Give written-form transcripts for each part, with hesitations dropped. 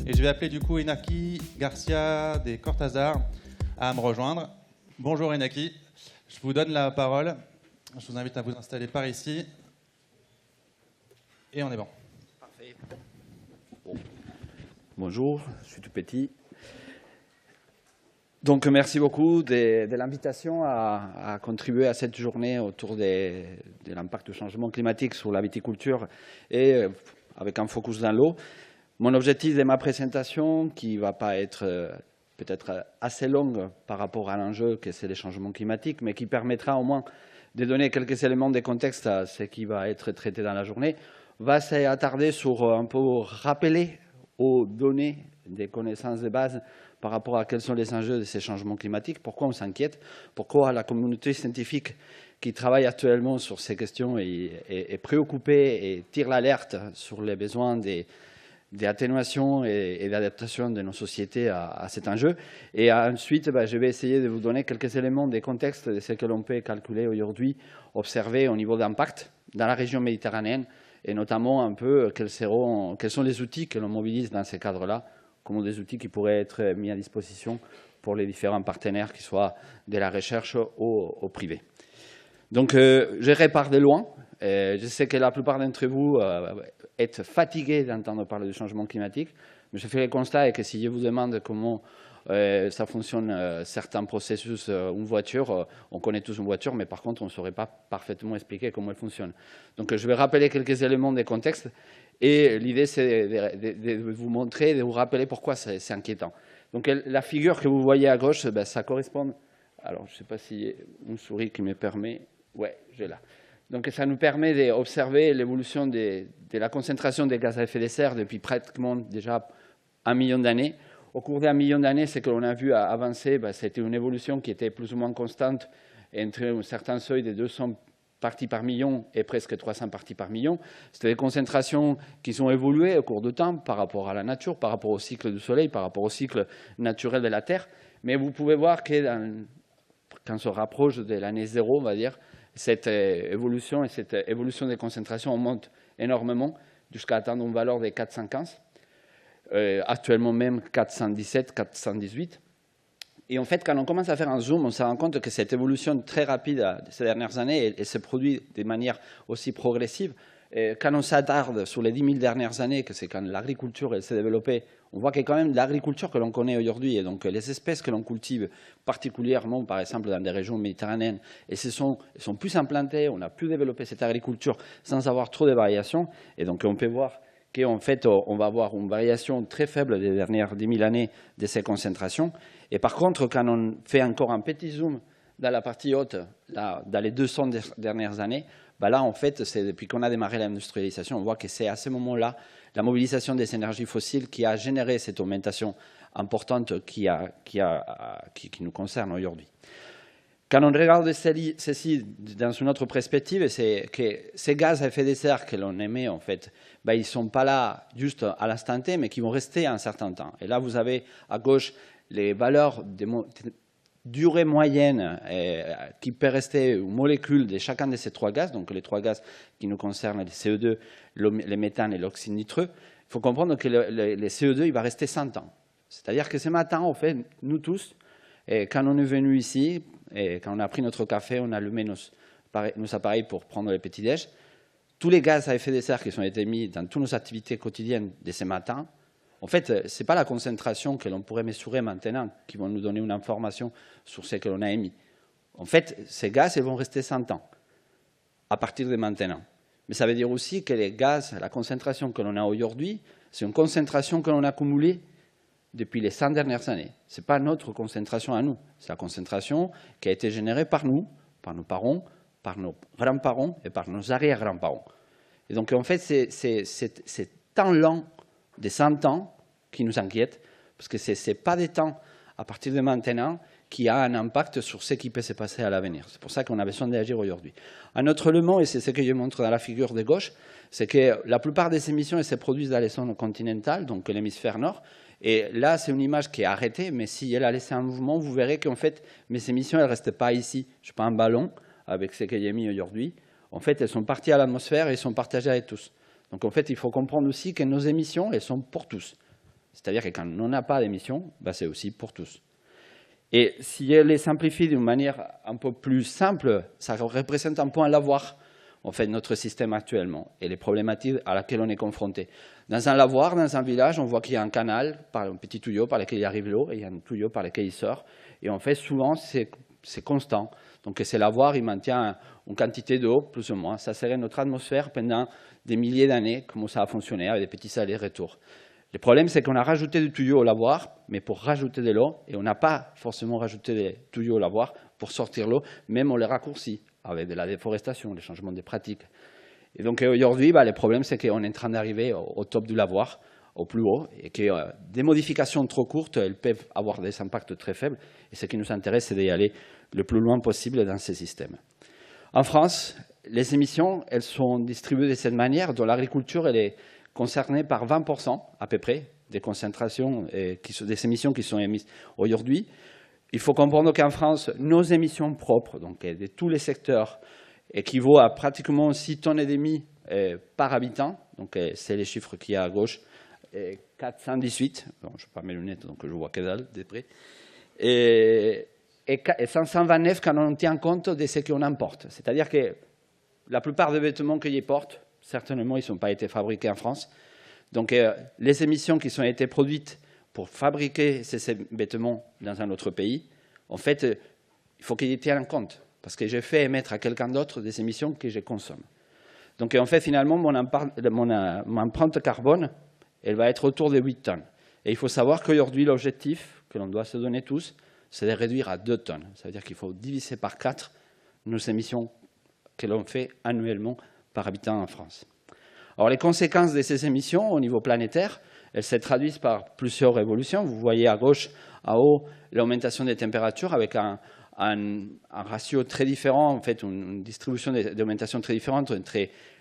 Et je vais appeler du coup Inaki Garcia des Cortázar à me rejoindre. Bonjour Inaki, je vous donne la parole. Je vous invite à vous installer par ici. Et on est bon. Parfait. Bon. Bonjour, je suis tout petit. Donc merci beaucoup de l'invitation à contribuer à cette journée autour de l'impact du changement climatique sur la viticulture et avec un focus dans l'eau. Mon objectif de ma présentation, qui ne va pas être peut-être assez longue par rapport à l'enjeu que c'est les changements climatiques, mais qui permettra au moins de donner quelques éléments de contexte à ce qui va être traité dans la journée, va s'attarder sur un peu rappeler aux données des connaissances de base par rapport à quels sont les enjeux de ces changements climatiques, pourquoi on s'inquiète, pourquoi la communauté scientifique qui travaille actuellement sur ces questions est préoccupée et tire l'alerte sur les besoins d'atténuation et d'adaptation de nos sociétés à cet enjeu. Et ensuite, je vais essayer de vous donner quelques éléments de contexte de ce que l'on peut calculer aujourd'hui, observer au niveau d'impact dans la région méditerranéenne, et notamment un peu quels sont les outils que l'on mobilise dans ces cadres-là, comme des outils qui pourraient être mis à disposition pour les différents partenaires, qu'ils soient de la recherche au privé. Donc, je repars de loin. Je sais que la plupart d'entre vous êtes fatigués d'entendre parler du changement climatique, mais je fais le constat que si je vous demande comment ça fonctionne, certains processus, une voiture, on connaît tous une voiture, mais par contre, on ne saurait pas parfaitement expliquer comment elle fonctionne. Donc, je vais rappeler quelques éléments de contexte. Et l'idée, c'est de vous montrer, de vous rappeler pourquoi c'est inquiétant. Donc, la figure que vous voyez à gauche, ça correspond... Alors, je ne sais pas s'il y a une souris qui me permet... Oui, j'ai là. Donc, ça nous permet d'observer l'évolution de la concentration des gaz à effet de serre depuis pratiquement déjà 1 million d'années. Au cours d'1 million d'années, ce que l'on a vu avancer, c'était une évolution qui était plus ou moins constante entre un certain seuil de 200 parties par million et presque 300 parties par million. C'était des concentrations qui ont évolué au cours du temps par rapport à la nature, par rapport au cycle du Soleil, par rapport au cycle naturel de la Terre. Mais vous pouvez voir que quand on se rapproche de l'année zéro, on va dire, cette évolution des concentrations monte énormément jusqu'à atteindre une valeur de 415. Actuellement même 417, 418. Et en fait, quand on commence à faire un zoom, on se rend compte que cette évolution très rapide de ces dernières années, elle se produit de manière aussi progressive. Et quand on s'attarde sur les 10 000 dernières années, que c'est quand l'agriculture s'est développée, on voit qu'il y a quand même l'agriculture que l'on connaît aujourd'hui. Et donc, les espèces que l'on cultive, particulièrement, par exemple, dans des régions méditerranéennes, elles sont plus implantées, on a pu développer cette agriculture sans avoir trop de variations. Et donc, on peut voir qu'en fait, on va avoir une variation très faible des dernières 10 000 années de ces concentrations. Et par contre, quand on fait encore un petit zoom dans la partie haute, là, dans les 200 dernières années, là, en fait, c'est depuis qu'on a démarré l'industrialisation, on voit que c'est à ce moment-là la mobilisation des énergies fossiles qui a généré cette augmentation importante qui nous concerne aujourd'hui. Quand on regarde ceci dans une autre perspective, c'est que ces gaz à effet de serre que l'on émet, en fait, ils ne sont pas là juste à l'instant T, mais qui vont rester un certain temps. Et là, vous avez à gauche les valeurs de durée moyenne qui peut rester une molécule de chacun de ces 3 gaz, donc les 3 gaz qui nous concernent, le CO2, le méthane et l'oxyde nitreux. Il faut comprendre que le CO2, il va rester 100 ans. C'est-à-dire que ce matin, en fait, nous tous, quand on est venu ici, et quand on a pris notre café, on a allumé nos appareils pour prendre le petit-déj, tous les gaz à effet de serre qui ont été mis dans toutes nos activités quotidiennes de ce matin, en fait, ce n'est pas la concentration que l'on pourrait mesurer maintenant qui vont nous donner une information sur ce que l'on a émis. En fait, ces gaz, ils vont rester 100 ans à partir de maintenant. Mais ça veut dire aussi que les gaz, la concentration que l'on a aujourd'hui, c'est une concentration que l'on a accumulée depuis les 100 dernières années. Ce n'est pas notre concentration à nous. C'est la concentration qui a été générée par nous, par nos parents, par nos grands-parents et par nos arrière-grands-parents. Et donc, en fait, c'est temps lent des 100 ans qui nous inquiètent, parce que ce n'est pas des temps à partir de maintenant qui a un impact sur ce qui peut se passer à l'avenir. C'est pour ça qu'on a besoin d'agir aujourd'hui. Un autre élément, et c'est ce que je montre dans la figure de gauche, c'est que la plupart des émissions elles se produisent dans les zones continentales, donc l'hémisphère nord. Et là, c'est une image qui est arrêtée, mais si elle a laissé un mouvement, vous verrez qu'en fait, mes émissions, elles ne restent pas ici. Je prends un ballon avec ce que j'ai mis aujourd'hui. En fait, elles sont parties à l'atmosphère et elles sont partagées avec tous. Donc, en fait, il faut comprendre aussi que nos émissions, elles sont pour tous. C'est-à-dire que quand on n'a pas d'émissions, ben c'est aussi pour tous. Et si elle les simplifie d'une manière un peu plus simple, ça représente un peu un lavoir, en fait, notre système actuellement et les problématiques à laquelle on est confronté. Dans un lavoir, dans un village, on voit qu'il y a un canal, un petit tuyau par lequel il arrive l'eau, et il y a un tuyau par lequel il sort. Et en fait, souvent, c'est constant. Donc, ces lavoirs, ils maintiennent une quantité d'eau, plus ou moins. Ça serait notre atmosphère pendant des milliers d'années, comment ça a fonctionné, avec des petits allers-retours. Le problème, c'est qu'on a rajouté des tuyaux au lavoir, mais pour rajouter de l'eau, et on n'a pas forcément rajouté des tuyaux au lavoir pour sortir l'eau, même on les raccourcit avec de la déforestation, les changements de pratiques. Et donc aujourd'hui, le problème, c'est qu'on est en train d'arriver au top du lavoir, au plus haut, et que des modifications trop courtes, elles peuvent avoir des impacts très faibles. Et ce qui nous intéresse, c'est d'y aller le plus loin possible dans ces systèmes. En France, les émissions, elles sont distribuées de cette manière, dont l'agriculture, elle est concernée par 20% à peu près des concentrations, des émissions qui sont émises aujourd'hui. Il faut comprendre qu'en France, nos émissions propres, donc de tous les secteurs, équivaut à pratiquement 6 tonnes et demie par habitant. Donc c'est les chiffres qu'il y a à gauche. 418, bon, je n'ai pas mes lunettes, donc je vois que dalle de près. Et 529 quand on tient compte de ce qu'on importe. C'est-à-dire que la plupart des vêtements qu'ils portent, certainement, ils n'ont pas été fabriqués en France. Donc les émissions qui ont été produites pour fabriquer ces vêtements dans un autre pays, en fait, il faut qu'ils y tiennent compte. Parce que j'ai fait émettre à quelqu'un d'autre des émissions que je consomme. Donc en fait, finalement, mon empreinte carbone, elle va être autour de 8 tonnes. Et il faut savoir qu'aujourd'hui, l'objectif que l'on doit se donner tous, c'est de réduire à 2 tonnes. Ça veut dire qu'il faut diviser par 4 nos émissions que l'on fait annuellement par habitant en France. Alors les conséquences de ces émissions au niveau planétaire, elles se traduisent par plusieurs évolutions. Vous voyez à gauche, en haut, l'augmentation des températures avec un ratio très différent, en fait, une distribution d'augmentation très différente entre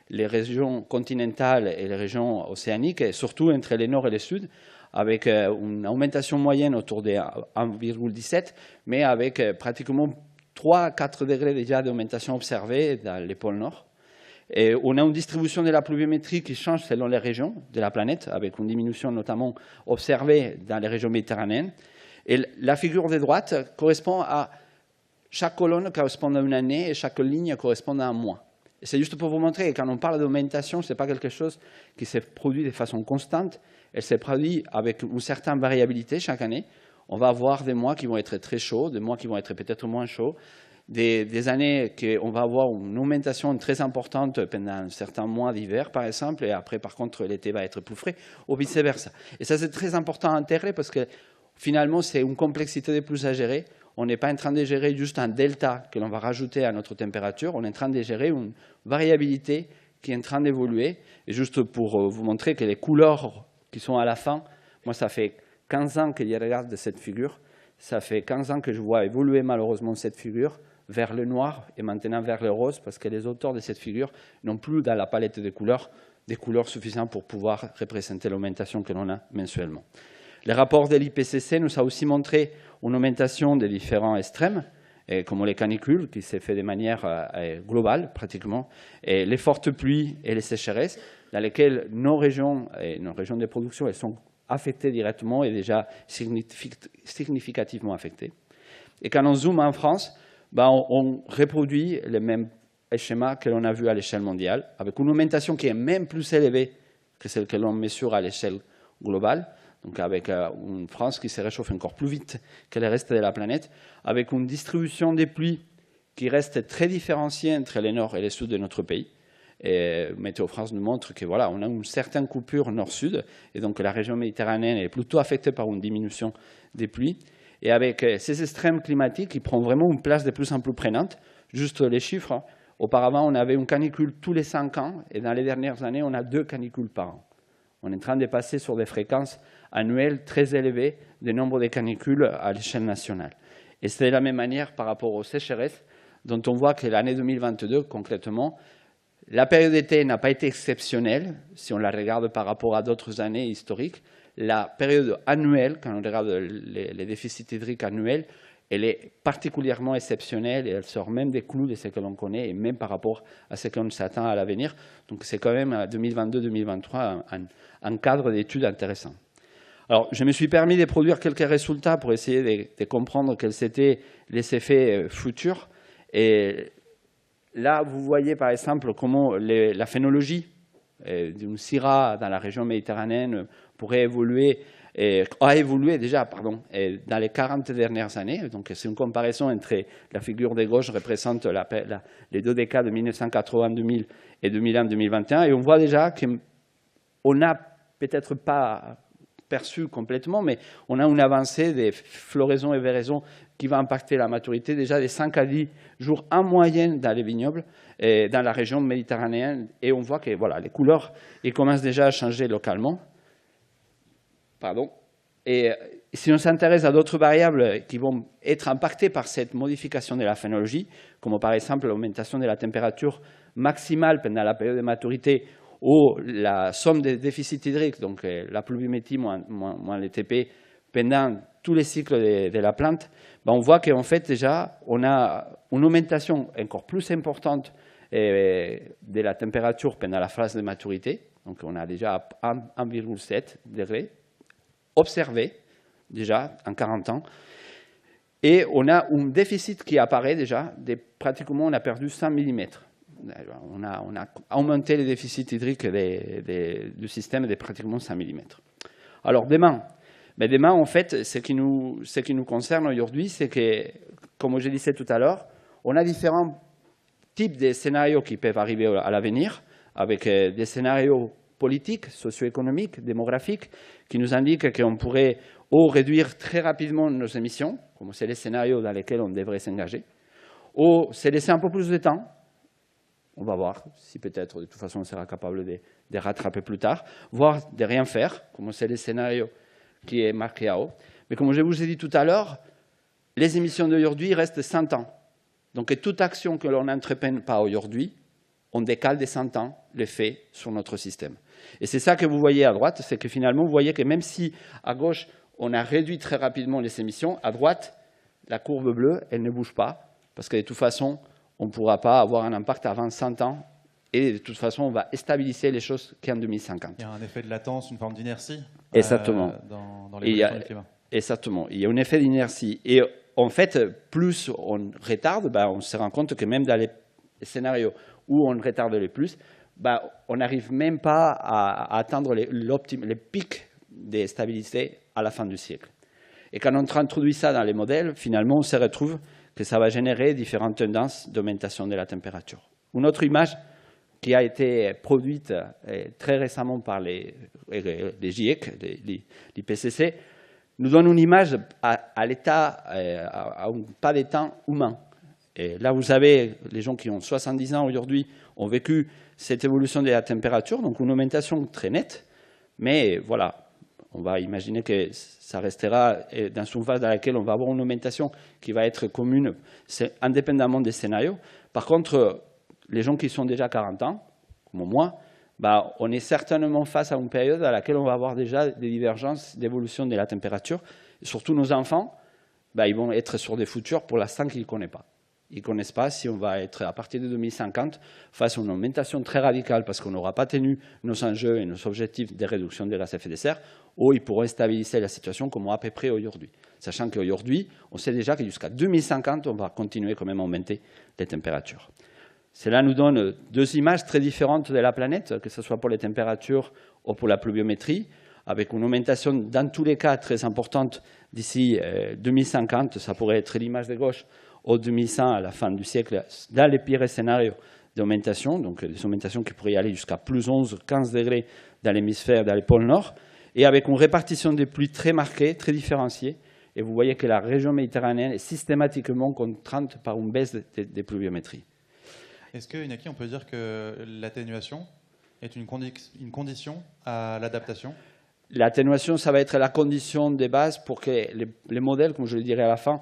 les régions continentales et les régions océaniques, et surtout entre les nord et les sud, avec une augmentation moyenne autour de 1,17, mais avec pratiquement 3 à 4 degrés déjà d'augmentation observée dans les pôles nord. Et on a une distribution de la pluviométrie qui change selon les régions de la planète, avec une diminution notamment observée dans les régions méditerranéennes. Et la figure de droite correspond à chaque colonne correspond à une année et chaque ligne correspond à un mois. C'est juste pour vous montrer que quand on parle d'augmentation, ce n'est pas quelque chose qui se produit de façon constante. Elle se produit avec une certaine variabilité chaque année. On va avoir des mois qui vont être très chauds, des mois qui vont être peut-être moins chauds, des années qu'on va avoir une augmentation très importante pendant certains mois d'hiver, par exemple, et après, par contre, l'été va être plus frais, ou vice-versa. Et ça, c'est très important à intégrer parce que finalement, c'est une complexité de plus à gérer. On n'est pas en train de gérer juste un delta que l'on va rajouter à notre température, on est en train de gérer une variabilité qui est en train d'évoluer. Et juste pour vous montrer que les couleurs qui sont à la fin, moi ça fait 15 ans que je regarde cette figure, ça fait 15 ans que je vois évoluer malheureusement cette figure vers le noir et maintenant vers le rose, parce que les auteurs de cette figure n'ont plus dans la palette des couleurs suffisantes pour pouvoir représenter l'augmentation que l'on a mensuellement. Les rapports de l'IPCC nous ont aussi montré une augmentation des différents extrêmes, comme les canicules, qui s'est fait de manière globale pratiquement, et les fortes pluies et les sécheresses, dans lesquelles nos régions de production elles sont affectées directement et déjà significativement affectées. Et quand on zoome en France, on reproduit le même schéma que l'on a vu à l'échelle mondiale, avec une augmentation qui est même plus élevée que celle que l'on mesure à l'échelle globale, donc avec une France qui se réchauffe encore plus vite que le reste de la planète, avec une distribution des pluies qui reste très différenciée entre les nord et les sud de notre pays. Et Météo France nous montre que voilà, on a une certaine coupure nord-sud, et donc la région méditerranéenne est plutôt affectée par une diminution des pluies. Et avec ces extrêmes climatiques, qui prennent vraiment une place de plus en plus prenante. Juste les chiffres, hein. Auparavant, on avait une canicule tous les 5 ans, et dans les dernières années, on a 2 canicules par an. On est en train de passer sur des fréquences annuelles très élevées du nombre de canicules à l'échelle nationale. Et c'est de la même manière par rapport aux sécheresses, dont on voit que l'année 2022, concrètement, la période d'été n'a pas été exceptionnelle, si on la regarde par rapport à d'autres années historiques. La période annuelle, quand on regarde les déficits hydriques annuels, elle est particulièrement exceptionnelle et elle sort même des clous de ce que l'on connaît et même par rapport à ce qu'on s'attend à l'avenir. Donc c'est quand même 2022-2023 un cadre d'études intéressant. Alors, je me suis permis de produire quelques résultats pour essayer de comprendre quels étaient les effets futurs. Et là, vous voyez par exemple comment la phénologie d'une syrah dans la région méditerranéenne pourrait évoluer, a évolué déjà dans les 40 dernières années. Donc, c'est une comparaison entre la figure de gauche représente les deux décades de 1980-2000 et 2001-2021. Et on voit déjà qu'on n'a peut-être pas perçu complètement, mais on a une avancée des floraisons et véraisons qui va impacter la maturité déjà des 5 à 10 jours en moyenne dans les vignobles et dans la région méditerranéenne. Et on voit que voilà, les couleurs commencent déjà à changer localement. Pardon. Et si on s'intéresse à d'autres variables qui vont être impactées par cette modification de la phénologie, comme par exemple l'augmentation de la température maximale pendant la période de maturité ou la somme des déficits hydriques, donc la pluviométrie moins les TP, pendant tous les cycles de la plante, ben on voit qu'en fait déjà on a une augmentation encore plus importante de la température pendant la phase de maturité. Donc on a déjà 1,7 degrés observé déjà en 40 ans. Et on a un déficit qui apparaît déjà, pratiquement on a perdu 100 mm. On a augmenté le déficit hydrique du système de pratiquement 100 mm. Alors demain, en fait, ce qui nous concerne aujourd'hui, c'est que, comme je disais tout à l'heure, on a différents types de scénarios qui peuvent arriver à l'avenir, avec des scénarios politiques, socio-économiques, démographiques, qui nous indiquent qu'on pourrait ou réduire très rapidement nos émissions, comme c'est les scénarios dans lesquels on devrait s'engager, ou se laisser un peu plus de temps. On va voir si peut-être, de toute façon, on sera capable de rattraper plus tard, voire de rien faire, comme c'est le scénario qui est marqué à haut. Mais comme je vous ai dit tout à l'heure, les émissions d'aujourd'hui restent 100 ans. Donc, toute action que l'on n'entreprenne pas aujourd'hui, on décale de 100 ans l'effet sur notre système. Et c'est ça que vous voyez à droite, c'est que finalement, vous voyez que même si à gauche, on a réduit très rapidement les émissions, à droite, la courbe bleue, elle ne bouge pas, parce que de toute façon, on ne pourra pas avoir un impact avant 100 ans. Et de toute façon, on va stabiliser les choses qu'en 2050. Il y a un effet de latence, une forme d'inertie exactement. Dans l'évolution du climat. Exactement. Il y a un effet d'inertie. Et en fait, plus on retarde, on se rend compte que même dans les scénarios où on retarde le plus, on n'arrive même pas à atteindre les pics de stabilité à la fin du siècle. Et quand on introduit ça dans les modèles, finalement, on se retrouve que ça va générer différentes tendances d'augmentation de la température. Une autre image qui a été produite très récemment par les GIEC, l'IPCC, nous donne une image à l'état, à un pas d'état humain. Et là, vous avez les gens qui ont 70 ans aujourd'hui ont vécu cette évolution de la température, donc une augmentation très nette, mais voilà. On va imaginer que ça restera dans une phase dans laquelle on va avoir une augmentation qui va être commune, indépendamment des scénarios. Par contre, les gens qui sont déjà 40 ans, comme moi, on est certainement face à une période à laquelle on va avoir déjà des divergences d'évolution de la température. Et surtout nos enfants, ils vont être sur des futurs pour l'instant qu'ils ne connaissent pas. Ils ne connaissent pas si on va être, à partir de 2050, face à une augmentation très radicale parce qu'on n'aura pas tenu nos enjeux et nos objectifs de réduction des gaz à effet de serre, ou ils pourront stabiliser la situation comme à peu près aujourd'hui. Sachant qu'aujourd'hui, on sait déjà que jusqu'à 2050, on va continuer quand même à augmenter les températures. Cela nous donne deux images très différentes de la planète, que ce soit pour les températures ou pour la pluviométrie, avec une augmentation dans tous les cas très importante d'ici 2050. Ça pourrait être l'image de gauche, au 2100 à la fin du siècle, dans les pires scénarios d'augmentation, donc des augmentations qui pourraient aller jusqu'à plus 11, 15 degrés dans l'hémisphère, dans les pôles nord, et avec une répartition des pluies très marquée, très différenciée. Et vous voyez que la région méditerranéenne est systématiquement contrainte par une baisse des pluviométries. Est-ce que, Inaki, on peut dire que l'atténuation est une condition à l'adaptation ? L'atténuation, ça va être la condition de base pour que les modèles, comme je le dirai à la fin,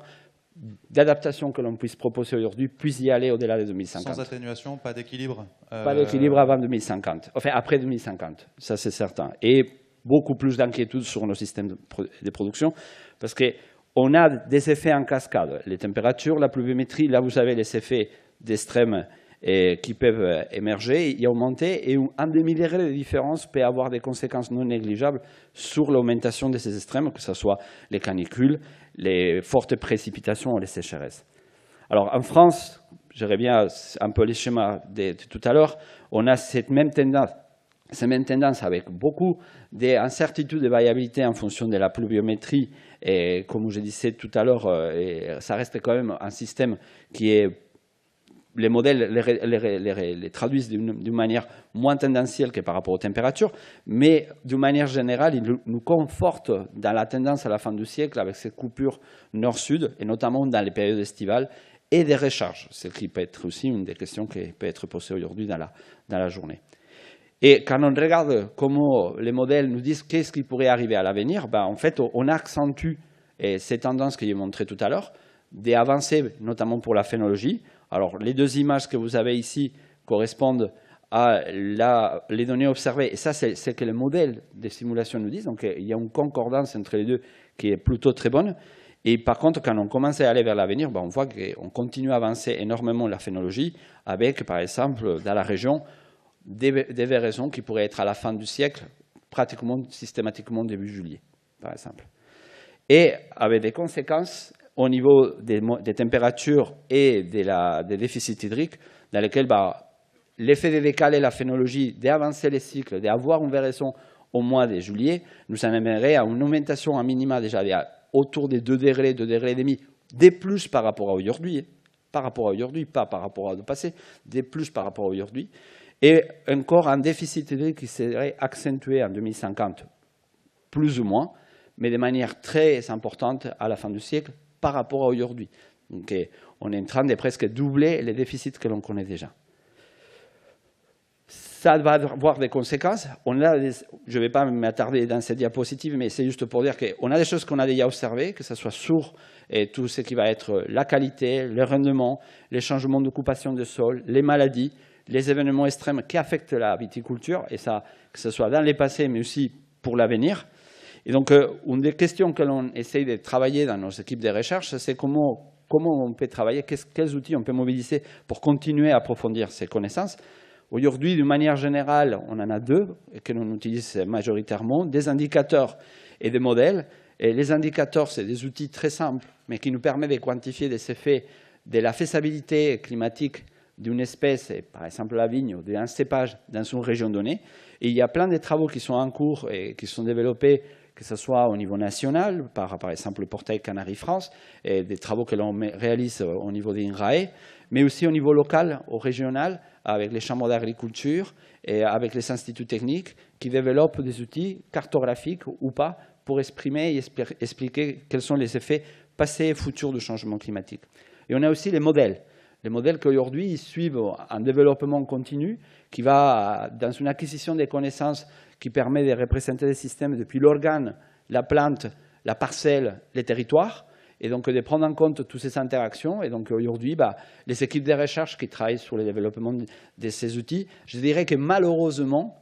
d'adaptation que l'on puisse proposer aujourd'hui puisse y aller au-delà de 2050. Sans atténuation, pas d'équilibre Pas d'équilibre avant 2050. Enfin, après 2050, ça c'est certain. Et beaucoup plus d'inquiétude sur nos systèmes de production, parce qu'on a des effets en cascade. Les températures, la pluviométrie, là vous avez les effets d'extrême qui peuvent émerger et augmenter. Et un demi-degré de différence peut avoir des conséquences non négligeables sur l'augmentation de ces extrêmes, que ce soit les canicules, les fortes précipitations ou les sécheresses. Alors en France, je reviens un peu les schémas de tout à l'heure, on a cette même tendance avec beaucoup d'incertitudes de variabilité en fonction de la pluviométrie. Et comme je disais tout à l'heure, ça reste quand même un système qui est... Les modèles les traduisent d'une manière moins tendancielle que par rapport aux températures, mais d'une manière générale, ils nous confortent dans la tendance à la fin du siècle avec ces coupures nord-sud, et notamment dans les périodes estivales, et des recharges, ce qui peut être aussi une des questions qui peut être posée aujourd'hui dans la journée. Et quand on regarde comment les modèles nous disent qu'est-ce qui pourrait arriver à l'avenir, ben en fait, on accentue ces tendances que j'ai montrées tout à l'heure, des avancées, notamment pour la phénologie. Alors, les deux images que vous avez ici correspondent à les données observées. Et ça, c'est ce que les modèles des simulations nous disent. Donc, il y a une concordance entre les deux qui est plutôt très bonne. Et par contre, quand on commence à aller vers l'avenir, ben, on voit qu'on continue à avancer énormément la phénologie avec, par exemple, dans la région, des véraisons qui pourraient être à la fin du siècle, pratiquement systématiquement début juillet, par exemple. Et avec des conséquences au niveau des températures et des déficits hydriques, dans lesquels l'effet de décaler la phénologie, d'avancer les cycles, d'avoir une véraison au mois de juillet, nous amènerait à une augmentation à minima déjà autour des 2 degrés, 2 degrés et demi, des plus par rapport à aujourd'hui, pas par rapport à le passé, des plus par rapport à aujourd'hui, et encore un déficit hydrique qui serait accentué en 2050, plus ou moins, mais de manière très importante à la fin du siècle, par rapport à aujourd'hui. Donc, on est en train de presque doubler les déficits que l'on connaît déjà. Ça va avoir des conséquences. Je ne vais pas m'attarder dans ces diapositives, mais c'est juste pour dire qu'on a des choses qu'on a déjà observées, que ce soit sur tout ce qui va être la qualité, le rendement, les changements d'occupation de sol, les maladies, les événements extrêmes qui affectent la viticulture, et ça, que ce soit dans les passés, mais aussi pour l'avenir. Et donc, une des questions que l'on essaye de travailler dans nos équipes de recherche, c'est comment on peut travailler, quels outils on peut mobiliser pour continuer à approfondir ces connaissances. Aujourd'hui, d'une manière générale, on en a deux que l'on utilise majoritairement, des indicateurs et des modèles. Et les indicateurs, c'est des outils très simples, mais qui nous permettent de quantifier des effets de la faisabilité climatique d'une espèce, par exemple la vigne, ou d'un cépage dans une région donnée. Et il y a plein de travaux qui sont en cours et qui sont développés, que ce soit au niveau national, par exemple le portail Canaries France, et des travaux que l'on réalise au niveau d'INRAE, mais aussi au niveau local, au régional, avec les chambres d'agriculture et avec les instituts techniques qui développent des outils cartographiques ou pas pour exprimer et expliquer quels sont les effets passés et futurs du changement climatique. Et on a aussi les modèles qu'aujourd'hui suivent un développement continu qui va dans une acquisition des connaissances qui permet de représenter des systèmes depuis l'organe, la plante, la parcelle, les territoires, et donc de prendre en compte toutes ces interactions. Et donc aujourd'hui, les équipes de recherche qui travaillent sur le développement de ces outils, je dirais que malheureusement,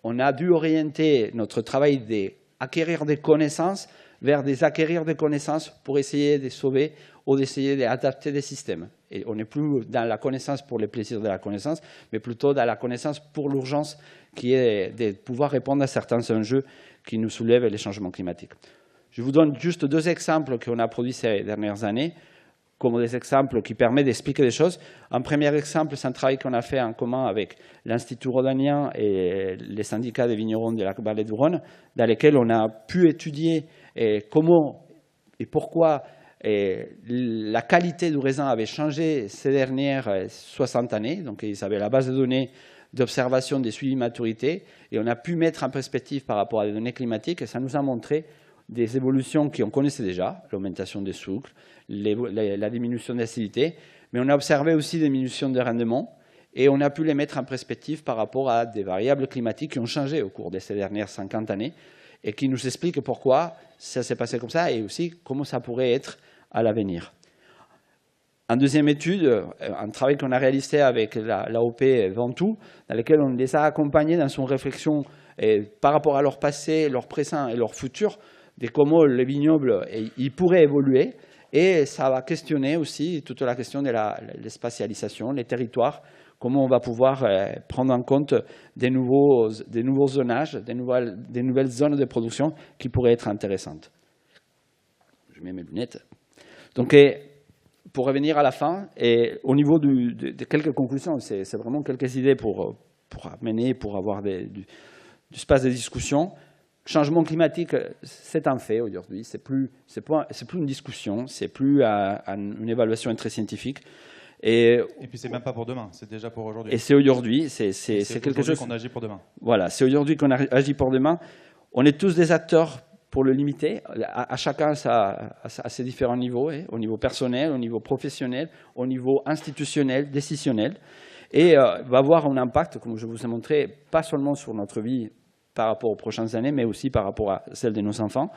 on a dû orienter notre travail d'acquérir des connaissances vers des acquérir des connaissances pour essayer de sauver ou d'essayer d'adapter des systèmes. Et on n'est plus dans la connaissance pour les plaisirs de la connaissance, mais plutôt dans la connaissance pour l'urgence qui est de pouvoir répondre à certains enjeux qui nous soulèvent les changements climatiques. Je vous donne juste deux exemples qu'on a produits ces dernières années, comme des exemples qui permettent d'expliquer des choses. Un premier exemple, c'est un travail qu'on a fait en commun avec l'Institut rhodanien et les syndicats des vignerons de la vallée du Rhône, dans lesquels on a pu étudier comment et pourquoi la qualité du raisin avait changé ces dernières 60 années. Donc, ils avaient la base de données d'observation des suivis maturité, et on a pu mettre en perspective par rapport à des données climatiques, et ça nous a montré des évolutions qu'on connaissait déjà, l'augmentation des sucres, la diminution d'acidité, mais on a observé aussi des diminutions de rendement, et on a pu les mettre en perspective par rapport à des variables climatiques qui ont changé au cours de ces dernières 50 années, et qui nous expliquent pourquoi ça s'est passé comme ça, et aussi comment ça pourrait être à l'avenir. En deuxième étude, un travail qu'on a réalisé avec l'AOP Ventoux, dans lequel on les a accompagnés dans son réflexion par rapport à leur passé, leur présent et leur futur, de comment les vignobles ils pourraient évoluer. Et ça va questionner aussi toute la question de la spatialisation, les territoires, comment on va pouvoir prendre en compte des nouveaux zonages, des nouvelles zones de production qui pourraient être intéressantes. Je mets mes lunettes. Donc, pour revenir à la fin, et au niveau de quelques conclusions, c'est vraiment quelques idées pour amener, pour avoir du espace de discussion. Changement climatique, c'est un fait aujourd'hui. C'est plus une discussion, c'est plus une évaluation très scientifique. Et puis c'est même pas pour demain, c'est déjà pour aujourd'hui. Et c'est aujourd'hui, c'est quelque chose qu'on agit pour demain. Voilà, c'est aujourd'hui qu'on agit pour demain. On est tous des acteurs pour le limiter, à chacun à ses différents niveaux, au niveau personnel, au niveau professionnel, au niveau institutionnel, décisionnel, et va avoir un impact, comme je vous ai montré, pas seulement sur notre vie par rapport aux prochaines années, mais aussi par rapport à celle de nos enfants.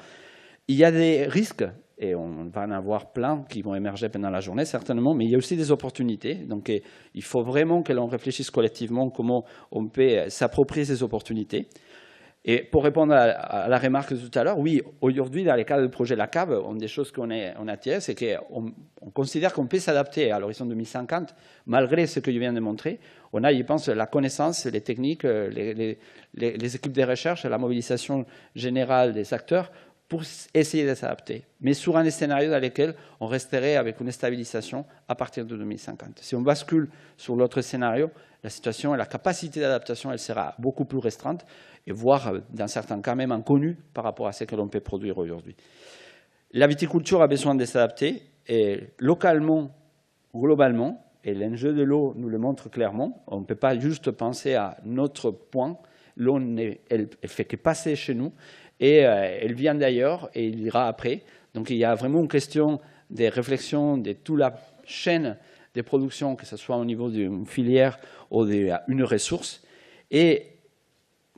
Il y a des risques, et on va en avoir plein qui vont émerger pendant la journée, certainement, mais il y a aussi des opportunités. Donc il faut vraiment que l'on réfléchisse collectivement comment on peut s'approprier ces opportunités. Et pour répondre à la remarque de tout à l'heure, oui, aujourd'hui, dans les cadres du projet La Cave, une des choses qu'on attire, c'est qu'on considère qu'on peut s'adapter à l'horizon 2050, malgré ce que je viens de montrer. On a, je pense, la connaissance, les techniques, les équipes de recherche, la mobilisation générale des acteurs pour essayer de s'adapter, mais sur un scénario dans lequel on resterait avec une stabilisation à partir de 2050. Si on bascule sur l'autre scénario, la situation et la capacité d'adaptation, elle sera beaucoup plus restreinte, et voire, dans certains cas, même inconnue par rapport à ce que l'on peut produire aujourd'hui. La viticulture a besoin de s'adapter, et localement, globalement, et l'enjeu de l'eau nous le montre clairement, on ne peut pas juste penser à notre point, l'eau, elle ne fait que passer chez nous, et elle vient d'ailleurs, et il ira après. Donc il y a vraiment une question des réflexions de toute la chaîne de production, que ce soit au niveau d'une filière ou d'une ressource. Et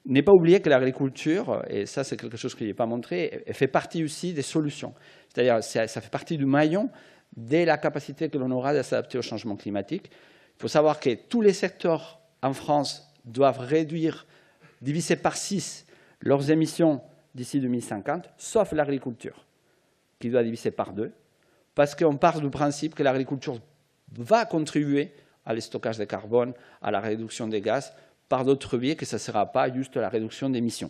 ne pas oublier que l'agriculture, et ça c'est quelque chose que je n'ai pas montré, elle fait partie aussi des solutions. C'est-à-dire ça fait partie du maillon de la capacité que l'on aura de s'adapter au changement climatique. Il faut savoir que tous les secteurs en France doivent réduire, diviser par 6 leurs émissions d'ici 2050, sauf l'agriculture, qui doit diviser par 2, parce qu'on part du principe que l'agriculture va contribuer à le stockage de carbone, à la réduction des gaz, par d'autres biais, que ce ne sera pas juste la réduction d'émissions.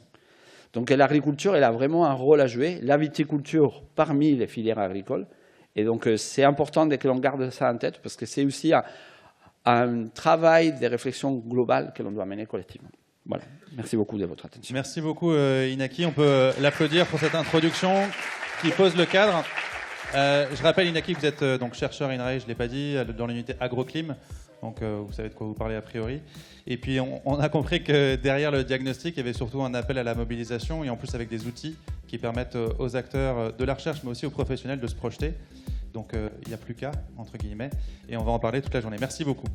Donc l'agriculture, elle a vraiment un rôle à jouer, la viticulture parmi les filières agricoles, et donc c'est important que l'on garde ça en tête, parce que c'est aussi un travail de réflexion globale que l'on doit mener collectivement. Voilà. Merci beaucoup de votre attention. Merci beaucoup Inaki. On peut l'applaudir pour cette introduction qui pose le cadre. Je rappelle Inaki que vous êtes donc chercheur INRAE, je ne l'ai pas dit, dans l'unité agroclim. Donc vous savez de quoi vous parlez a priori. Et puis on a compris que derrière le diagnostic, il y avait surtout un appel à la mobilisation et en plus avec des outils qui permettent aux acteurs de la recherche mais aussi aux professionnels de se projeter. Donc il n'y a plus qu'à, entre guillemets. Et on va en parler toute la journée. Merci beaucoup.